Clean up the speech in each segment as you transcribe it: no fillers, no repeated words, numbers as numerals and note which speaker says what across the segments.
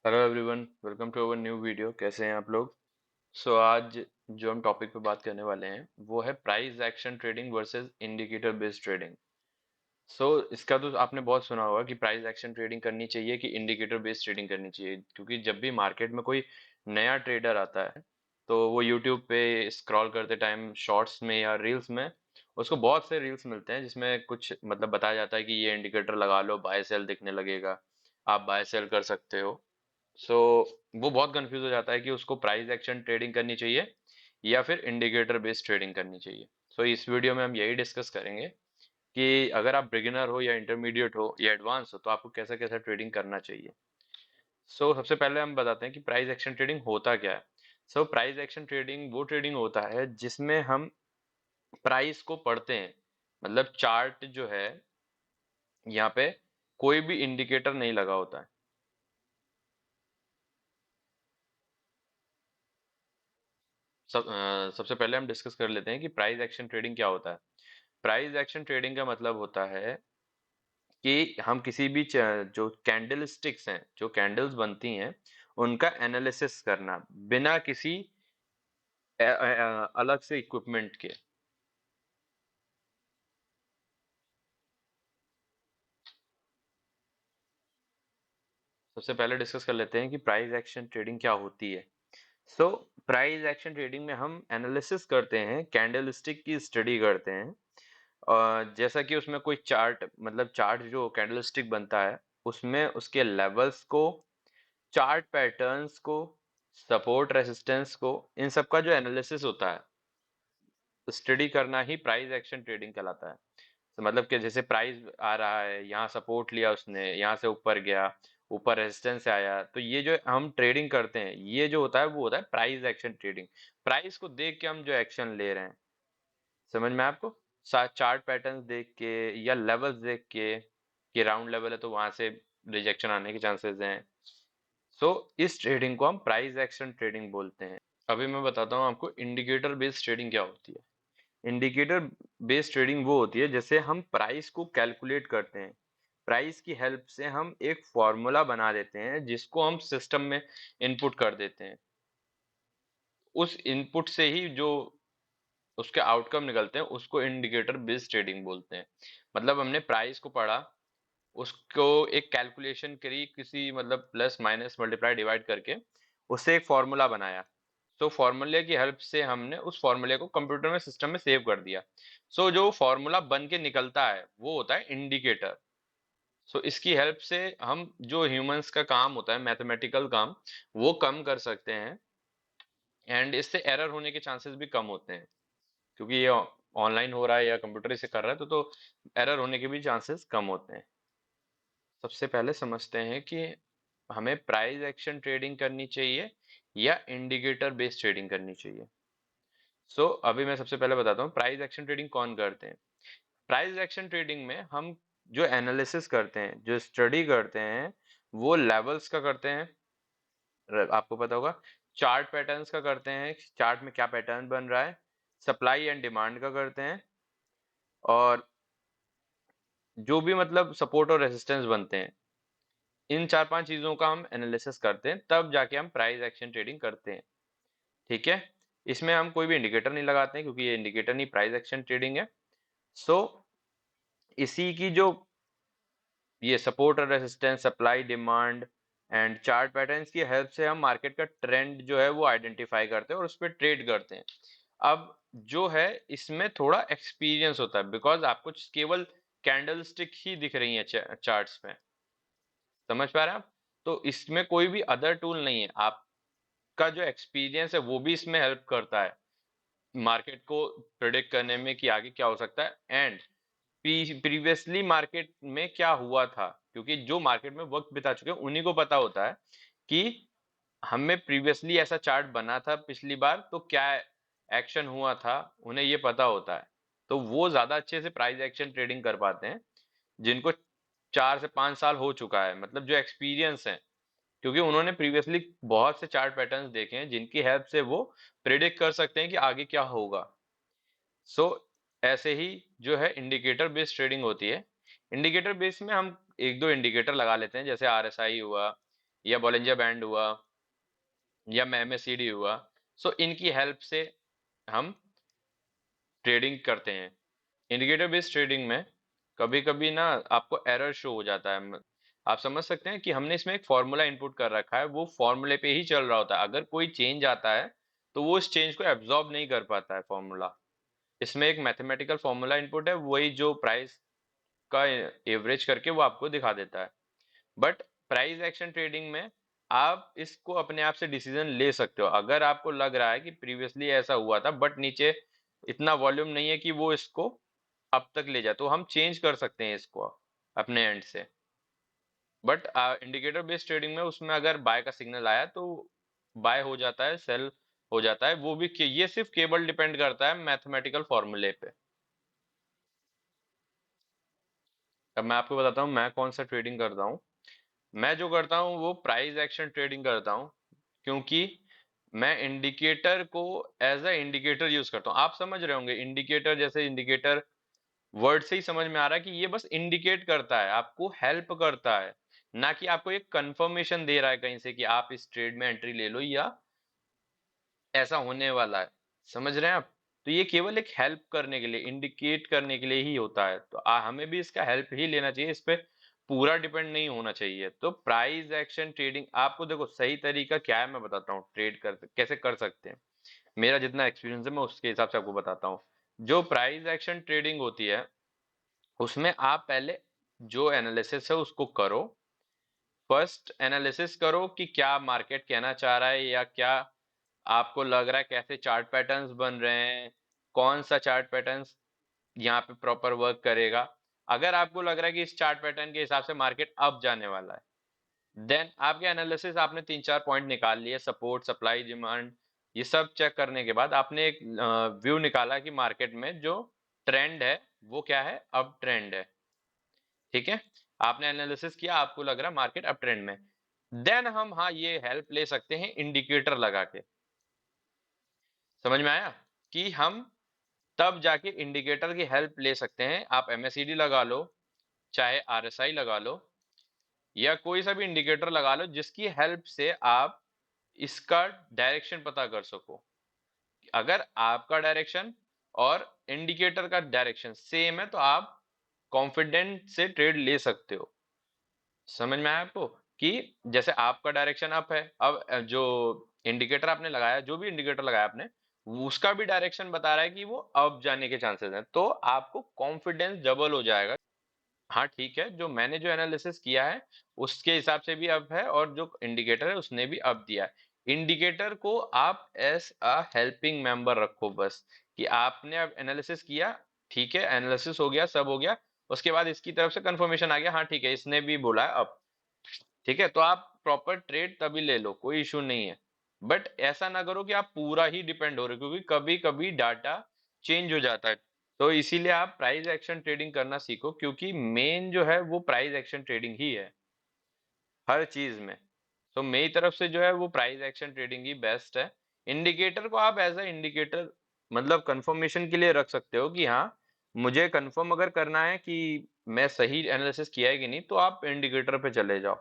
Speaker 1: Hello everyone, welcome to our new video. कैसे हैं आप लोग? आज जो हम टॉपिक पे बात करने वाले हैं वो है price action trading versus indicator based trading. इसका तो आपने बहुत सुना होगा कि प्राइस एक्शन ट्रेडिंग करनी चाहिए कि इंडिकेटर बेस्ड ट्रेडिंग करनी चाहिए, क्योंकि जब भी मार्केट में कोई नया ट्रेडर आता है तो वो यूट्यूब पे स्क्रॉल करते टाइम शॉर्ट्स में या रील्स में उसको बहुत से रील्स मिलते हैं जिसमें कुछ मतलब बताया जाता है कि ये इंडिकेटर लगा लो, बाय सेल दिखने लगेगा, आप बाय सेल कर सकते हो। सो वो बहुत कंफ्यूज हो जाता है कि उसको प्राइस एक्शन ट्रेडिंग करनी चाहिए या फिर इंडिकेटर बेस्ड ट्रेडिंग करनी चाहिए। इस वीडियो में हम यही डिस्कस करेंगे कि अगर आप बिगिनर हो या इंटरमीडिएट हो या एडवांस हो तो आपको कैसा कैसा ट्रेडिंग करना चाहिए। सबसे पहले हम बताते हैं कि प्राइस एक्शन ट्रेडिंग होता क्या है। प्राइस एक्शन ट्रेडिंग वो ट्रेडिंग होता है जिसमें हम प्राइस को पढ़ते हैं। मतलब चार्ट जो है, यहाँ पे कोई भी इंडिकेटर नहीं लगा होता है। सबसे पहले हम डिस्कस कर लेते हैं कि प्राइस एक्शन ट्रेडिंग क्या होता है। प्राइस एक्शन ट्रेडिंग का मतलब होता है कि हम किसी भी जो कैंडल स्टिक्स हैं, जो कैंडल्स बनती हैं, उनका एनालिसिस करना बिना किसी अलग से इक्विपमेंट के। सबसे पहले डिस्कस कर लेते हैं कि प्राइस एक्शन ट्रेडिंग क्या होती है। सो प्राइस एक्शन ट्रेडिंग में हम एनालिसिस करते हैं, कैंडल स्टिक की स्टडी करते हैं। जैसा कि उसमें कोई चार्ट, मतलब चार्ट जो कैंडल स्टिक बनता है उसमें उसके लेवल्स को, चार्ट पैटर्न्स को, सपोर्ट रेसिस्टेंस को, इन सब का जो एनालिसिस होता है, स्टडी करना ही प्राइस एक्शन ट्रेडिंग कहलाता है। मतलब कि जैसे प्राइस आ रहा है, यहाँ सपोर्ट लिया उसने, यहाँ से ऊपर गया, ऊपर रेजिस्टेंस से आया, तो ये जो हम ट्रेडिंग करते हैं ये जो होता है वो होता है प्राइस एक्शन ट्रेडिंग। प्राइस को देख के हम जो एक्शन ले रहे हैं, समझ में आपको? चार्ट पैटर्न्स देख के या लेवल्स देख के कि राउंड लेवल है तो वहां से रिजेक्शन आने के चांसेस हैं। इस ट्रेडिंग को हम प्राइस एक्शन ट्रेडिंग बोलते हैं। अभी मैं बताता हूँ आपको इंडिकेटर बेस्ड ट्रेडिंग क्या होती है। इंडिकेटर बेस्ड ट्रेडिंग वो होती है जैसे हम प्राइस को कैलकुलेट करते हैं। प्राइस की हेल्प से हम एक फॉर्मूला बना देते हैं जिसको हम सिस्टम में इनपुट कर देते हैं। उस इनपुट से ही जो उसके आउटकम निकलते हैं उसको इंडिकेटर बेस्ड ट्रेडिंग बोलते हैं। मतलब हमने प्राइस को पढ़ा, उसको एक कैलकुलेशन करी, किसी मतलब प्लस माइनस मल्टीप्लाई डिवाइड करके उससे एक फॉर्मूला बनाया। फॉर्मूले की हेल्प से हमने उस फॉर्मूले को कंप्यूटर में, सिस्टम में सेव कर दिया। जो फॉर्मूला बन के निकलता है वो होता है इंडिकेटर। इसकी हेल्प से हम जो ह्यूमंस का काम होता है, मैथमेटिकल काम, वो कम कर सकते हैं। एंड इससे एरर होने के चांसेस भी कम होते हैं, क्योंकि ये ऑनलाइन हो रहा है या कंप्यूटर से कर रहा है तो एरर होने के भी चांसेस कम होते हैं। सबसे पहले समझते हैं कि हमें प्राइस एक्शन ट्रेडिंग करनी चाहिए या इंडिकेटर बेस्ड ट्रेडिंग करनी चाहिए। अभी मैं सबसे पहले बताता हूँ प्राइस एक्शन ट्रेडिंग कौन करते हैं। प्राइस एक्शन ट्रेडिंग में हम जो एनालिसिस करते हैं, जो स्टडी करते हैं, वो लेवल्स का करते हैं। आपको पता होगा, चार्ट पैटर्न्स का करते हैं, चार्ट में क्या पैटर्न बन रहा है, सप्लाई एंड डिमांड का करते हैं, और जो भी मतलब सपोर्ट और रेजिस्टेंस बनते हैं, इन चार पांच चीजों का हम एनालिसिस करते हैं, तब जाके हम प्राइस एक्शन ट्रेडिंग करते हैं। ठीक है? इसमें हम कोई भी इंडिकेटर नहीं लगाते हैं, क्योंकि ये इंडिकेटर नहीं, प्राइस एक्शन ट्रेडिंग है। सो इसी की जो ये सपोर्ट और resistance, supply demand and chart patterns की हेल्प से हम मार्केट का ट्रेंड जो है वो आइडेंटिफाई करते हैं और उस पर ट्रेड करते हैं। अब जो है इसमें थोड़ा एक्सपीरियंस होता है, बिकॉज आपको केवल कैंडल स्टिक ही दिख रही है चार्ट्स में। समझ पा रहे हैं आप? तो इसमें कोई भी अदर टूल नहीं है। आपका जो एक्सपीरियंस है वो भी इसमें हेल्प करता है मार्केट को प्रिडिक्ट करने में कि आगे क्या हो सकता है, एंड प्रीवियसली मार्केट में क्या हुआ था, क्योंकि जो मार्केट में वक्त बिता चुके हैं उन्हीं को पता होता है कि हमें प्रीवियसली ऐसा चार्ट बना था पिछली बार तो क्या एक्शन हुआ था, उन्हें ये पता होता है। तो वो ज्यादा अच्छे से प्राइस एक्शन ट्रेडिंग कर पाते हैं जिनको 4 से 5 साल हो चुका है, मतलब जो एक्सपीरियंस है, क्योंकि उन्होंने प्रीवियसली बहुत से चार्ट पैटर्न्स देखे हैं जिनकी हेल्प से वो प्रिडिक्ट कर सकते हैं कि आगे क्या होगा। सो ऐसे ही जो है इंडिकेटर बेस्ड ट्रेडिंग होती है। इंडिकेटर बेस में हम एक दो इंडिकेटर लगा लेते हैं, जैसे आरएसआई हुआ, या बॉलिंजर बैंड हुआ या MACD हुआ। सो इनकी हेल्प से हम ट्रेडिंग करते हैं। इंडिकेटर बेस्ड ट्रेडिंग में कभी कभी ना आपको एरर शो हो जाता है। आप समझ सकते हैं कि हमने इसमें एक फॉर्मूला इनपुट कर रखा है, वो फॉर्मूले पे ही चल रहा होता है। अगर कोई चेंज आता है तो वो इस चेंज को एब्जॉर्ब नहीं कर पाता है फॉर्मूला। इसमें एक मैथमेटिकल फॉर्मूला इनपुट है, वही जो प्राइस का एवरेज करके वो आपको दिखा देता है। बट प्राइस एक्शन ट्रेडिंग में आप इसको अपने आप से डिसीजन ले सकते हो। अगर आपको लग रहा है कि प्रीवियसली ऐसा हुआ था बट नीचे इतना वॉल्यूम नहीं है कि वो इसको अब तक ले जाए, तो हम चेंज कर सकते हैं इसको अपने एंड से। बट इंडिकेटर बेस्ड ट्रेडिंग में उसमें अगर बाय का सिग्नल आया तो बाय हो जाता है, सेल हो जाता है। वो भी ये सिर्फ केवल डिपेंड करता है मैथमेटिकल फॉर्मूले पे। अब मैं आपको बताता हूँ मैं कौन सा ट्रेडिंग करता हूँ। मैं जो करता हूँ वो प्राइस एक्शन ट्रेडिंग करता हूँ, क्योंकि मैं इंडिकेटर को एज अ इंडिकेटर यूज करता हूँ। आप समझ रहे होंगे इंडिकेटर, जैसे इंडिकेटर वर्ड से ही समझ में आ रहा है कि ये बस इंडिकेट करता है, आपको हेल्प करता है, ना कि आपको एक कंफर्मेशन दे रहा है कहीं से कि आप इस ट्रेड में एंट्री ले लो या ऐसा होने वाला है। समझ रहे हैं आप? तो ये केवल एक हेल्प करने के लिए, इंडिकेट करने के लिए ही होता है। तो हमें भी इसका हेल्प ही लेना चाहिए, इस पे पूरा डिपेंड नहीं होना चाहिए। तो प्राइस एक्शन ट्रेडिंग आपको देखो सही तरीका क्या है मैं बताता हूँ, ट्रेड कर कैसे कर सकते हैं। मेरा जितना एक्सपीरियंस है मैं उसके हिसाब से आपको बताता हूँ। जो प्राइस एक्शन ट्रेडिंग होती है उसमें आप पहले जो एनालिसिस है उसको करो। फर्स्ट एनालिसिस करो कि क्या मार्केट कहना चाह रहा है, या क्या आपको लग रहा है कैसे चार्ट पैटर्न्स बन रहे हैं, कौन सा चार्ट पैटर्न्स यहाँ पे प्रॉपर वर्क करेगा। अगर आपको लग रहा है कि इस चार्ट पैटर्न के हिसाब से मार्केट अप जाने वाला है, देन आपके एनालिसिस आपने 3-4 पॉइंट निकाल लिए, सपोर्ट सप्लाई डिमांड, ये सब चेक करने के बाद आपने एक व्यू निकाला कि मार्केट में जो ट्रेंड है वो क्या है, अप ट्रेंड है। ठीक है, आपने एनालिसिस किया, आपको लग रहा है मार्केट अप ट्रेंड में, देन हम हाँ ये हेल्प ले सकते हैं इंडिकेटर लगा के। समझ में आया? कि हम तब जाके इंडिकेटर की हेल्प ले सकते हैं। आप MACD लगा लो, चाहे RSI लगा लो, या कोई सा भी इंडिकेटर लगा लो जिसकी हेल्प से आप इसका डायरेक्शन पता कर सको। अगर आपका डायरेक्शन और इंडिकेटर का डायरेक्शन सेम है तो आप कॉन्फिडेंट से ट्रेड ले सकते हो। समझ में आया आपको? कि जैसे आपका डायरेक्शन अप है, अब जो इंडिकेटर आपने लगाया, जो भी इंडिकेटर लगाया आपने, उसका भी डायरेक्शन बता रहा है कि वो अप जाने के चांसेस हैं, तो आपको कॉन्फिडेंस डबल हो जाएगा। हाँ ठीक है, जो मैंने जो एनालिसिस किया है उसके हिसाब से भी अप है, और जो इंडिकेटर है उसने भी अप दिया है। इंडिकेटर को आप एज अ हेल्पिंग मेंबर रखो बस, कि आपने अब एनालिसिस किया, ठीक है, एनालिसिस हो गया, सब हो गया, उसके बाद इसकी तरफ से कंफर्मेशन आ गया, हाँ ठीक है इसने भी बोला है अप, ठीक है, तो आप प्रॉपर ट्रेड तभी ले लो, कोई इशू नहीं है। बट ऐसा ना करो कि आप पूरा ही डिपेंड हो रहे हो, क्योंकि कभी कभी डाटा चेंज हो जाता है। तो इसीलिए आप प्राइस एक्शन ट्रेडिंग करना सीखो, क्योंकि मेन जो है वो प्राइस एक्शन ट्रेडिंग ही है हर चीज में। तो मेरी तरफ से जो है वो प्राइस एक्शन ट्रेडिंग ही बेस्ट है। इंडिकेटर को आप एज अ इंडिकेटर मतलब कंफर्मेशन के लिए रख सकते हो कि हाँ मुझे कंफर्म अगर करना है कि मैं सही एनालिसिस किया है कि नहीं, तो आप इंडिकेटर पे चले जाओ।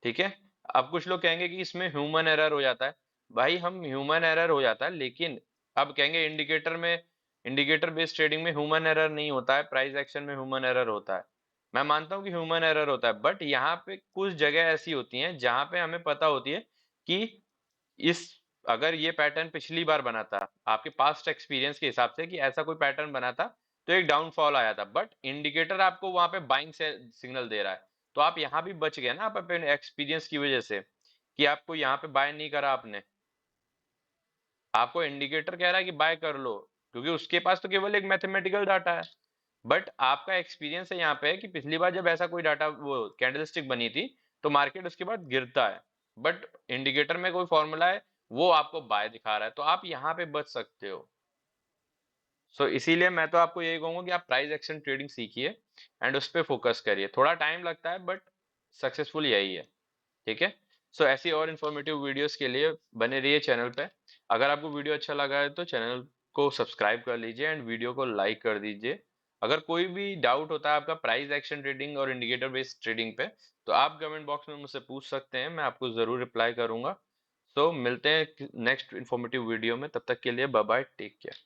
Speaker 1: ठीक है। अब कुछ लोग कहेंगे कि इसमें ह्यूमन एरर हो जाता है। भाई हम ह्यूमन एरर हो जाता है, लेकिन अब कहेंगे इंडिकेटर में, इंडिकेटर बेस्ड ट्रेडिंग में ह्यूमन एरर नहीं होता है, प्राइस एक्शन में ह्यूमन एरर होता है। मैं मानता हूँ कि ह्यूमन एरर होता है, बट यहाँ पे कुछ जगह ऐसी होती हैं जहाँ पे हमें पता होती है कि इस अगर ये पैटर्न पिछली बार बना था, आपके पास्ट एक्सपीरियंस के हिसाब से कि ऐसा कोई पैटर्न बना था, तो एक डाउनफॉल आया था, बट इंडिकेटर आपको वहां पे बाइंग से सिग्नल दे रहा है। तो आप यहाँ भी बच गए ना, आप अपने एक्सपीरियंस की वजह से, कि आपको यहाँ पे बाय नहीं करा आपने, आपको इंडिकेटर कह रहा है कि बाय कर लो, क्योंकि उसके पास तो केवल एक मैथमेटिकल डाटा है। बट आपका एक्सपीरियंस है यहाँ पे कि पिछली बार जब ऐसा कोई डाटा वो कैंडलस्टिक बनी थी तो मार्केट उसके बाद गिरता है, बट इंडिकेटर में कोई फॉर्मूला है वो आपको बाय दिखा रहा है, तो आप यहाँ पे बच सकते हो। सो इसीलिए मैं तो आपको यही कहूंगा कि आप प्राइस एक्शन ट्रेडिंग सीखिए एंड उस पर फोकस करिए। थोड़ा टाइम लगता है बट सक्सेसफुल यही है। ठीक है। सो ऐसी और इन्फॉर्मेटिव वीडियोस के लिए बने रहिए चैनल पे। अगर आपको वीडियो अच्छा लगा है तो चैनल को सब्सक्राइब कर लीजिए एंड वीडियो को लाइक कर दीजिए। अगर कोई भी डाउट होता है आपका प्राइस एक्शन ट्रेडिंग और इंडिकेटर बेस्ड ट्रेडिंग पे, तो आप कमेंट बॉक्स में मुझसे पूछ सकते हैं, मैं आपको ज़रूर रिप्लाई करूँगा। सो मिलते हैं नेक्स्ट इन्फॉर्मेटिव वीडियो में, तब तक के लिए बाय बाय, टेक केयर।